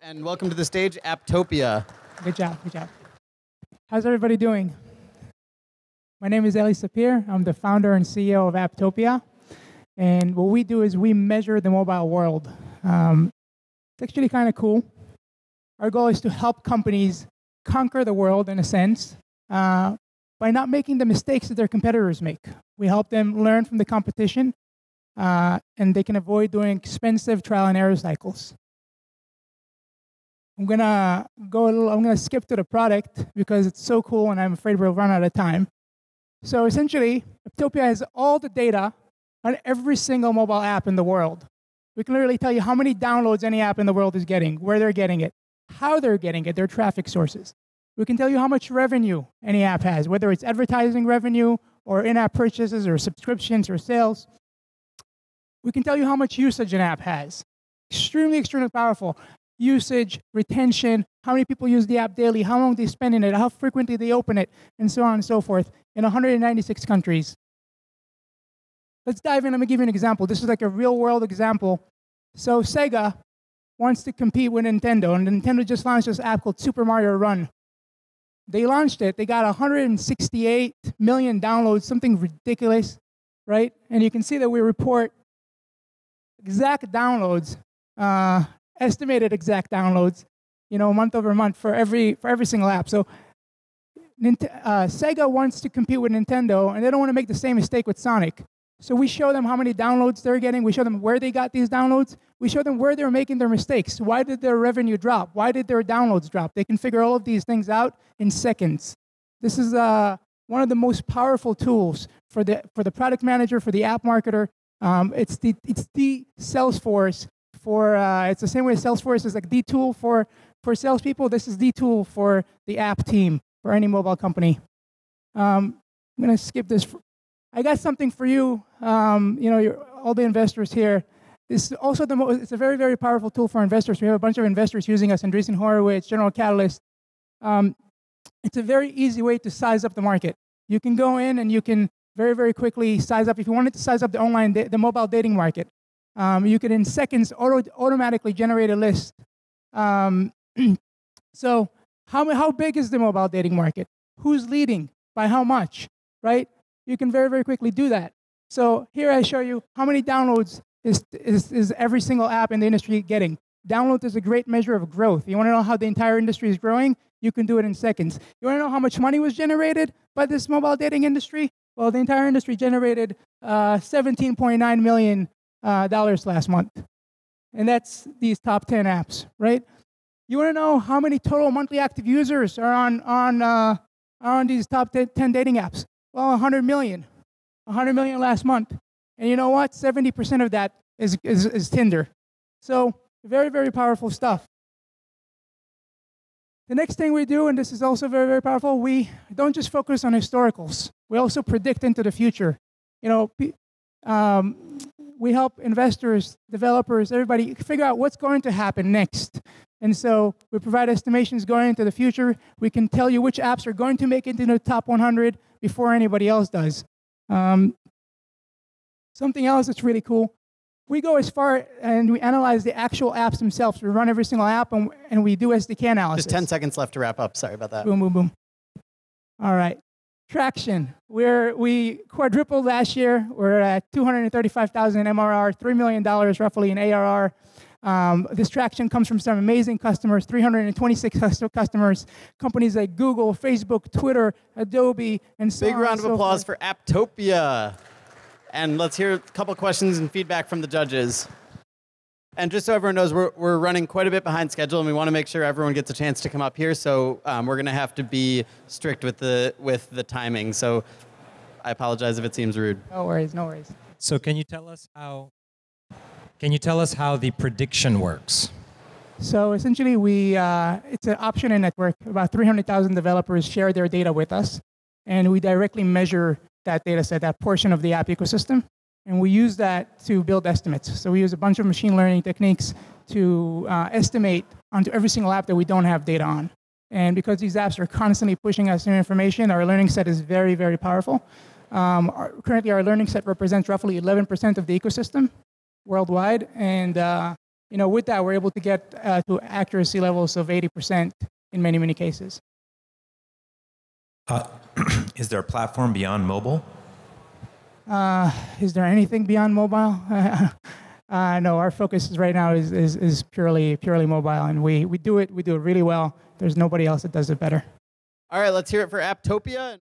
And welcome to the stage, Apptopia. Good job, good job. How's everybody doing? My name is Eli Sapir. I'm the founder and CEO of Apptopia. And what we do is we measure the mobile world. It's actually kind of cool. Our goal is to help companies conquer the world, in a sense, by not making the mistakes that their competitors make. We help them learn from the competition, and they can avoid doing expensive trial and error cycles. I'm gonna skip to the product because it's so cool and I'm afraid we'll run out of time. So essentially, Apptopia has all the data on every single mobile app in the world. We can literally tell you how many downloads any app in the world is getting, where they're getting it, how they're getting it, their traffic sources. We can tell you how much revenue any app has, whether it's advertising revenue or in-app purchases or subscriptions or sales. We can tell you how much usage an app has. Extremely, extremely powerful. Usage, retention, how many people use the app daily, how long they spend in it, how frequently they open it, and so on and so forth, in 196 countries. Let's dive in. Let me give you an example. This is like a real-world example. So Sega wants to compete with Nintendo, and Nintendo just launched this app called Super Mario Run. They launched it. They got 168 million downloads, something ridiculous, right? And you can see that we report exact downloads, estimated exact downloads, month over month for every single app. So Sega wants to compete with Nintendo, and they don't want to make the same mistake with Sonic. So we show them how many downloads they're getting. We show them where they got these downloads. We show them where they're making their mistakes. Why did their revenue drop? Why did their downloads drop? They can figure all of these things out in seconds. This is one of the most powerful tools for the product manager, for the app marketer. It's the Salesforce for, it's the same way Salesforce is like the tool for salespeople. This is the tool for the app team, for any mobile company. I'm going to skip this. I got something for you, all the investors here. This is also it's a very, very powerful tool for investors. We have a bunch of investors using us, Andreessen Horowitz, General Catalyst. It's a very easy way to size up the market. You can go in and you can very, very quickly size up. If you wanted to size up the mobile dating market, you could in seconds automatically generate a list. So how big is the mobile dating market? Who's leading? By how much, right? You can very, very quickly do that. So here I show you how many downloads is every single app in the industry getting. Download is a great measure of growth. You want to know how the entire industry is growing? You can do it in seconds. You want to know how much money was generated by this mobile dating industry? Well, the entire industry generated $17.9 million last month. And that's these top 10 apps, right? You want to know how many total monthly active users are on these top 10 dating apps? Well, 100 million. 100 million last month. And you know what? 70% of that is Tinder. So very, very powerful stuff. The next thing we do, and this is also very, very powerful, we don't just focus on historicals. We also predict into the future. We help investors, developers, everybody figure out what's going to happen next. And so we provide estimations going into the future. We can tell you which apps are going to make it into the top 100 before anybody else does. Something else that's really cool, we go as far and we analyze the actual apps themselves. We run every single app and we do SDK analysis. Just 10 seconds left to wrap up. Sorry about that. Boom, boom, boom. All right. Traction. We quadrupled last year. We're at 235,000 MRR, $3 million roughly in ARR. This traction comes from some amazing customers, 326 customers, companies like Google, Facebook, Twitter, Adobe, and so on. Big round of applause for Apptopia. And let's hear a couple questions and feedback from the judges. And just so everyone knows, we're running quite a bit behind schedule, and we want to make sure everyone gets a chance to come up here. So we're going to have to be strict with the timing. So I apologize if it seems rude. No worries, no worries. So can you tell us how the prediction works? So essentially, it's an option and network. About 300,000 developers share their data with us, and we directly measure that data set, that portion of the app ecosystem, and we use that to build estimates. So we use a bunch of machine learning techniques to estimate onto every single app that we don't have data on. And because these apps are constantly pushing us new information, our learning set is very, very powerful. Currently, our learning set represents roughly 11% of the ecosystem worldwide, and with that, we're able to get to accuracy levels of 80% in many, many cases. Is there a platform beyond mobile? Is there anything beyond mobile? No, our focus right now is purely mobile, and we do it really well. There's nobody else that does it better. All right, let's hear it for Apptopia.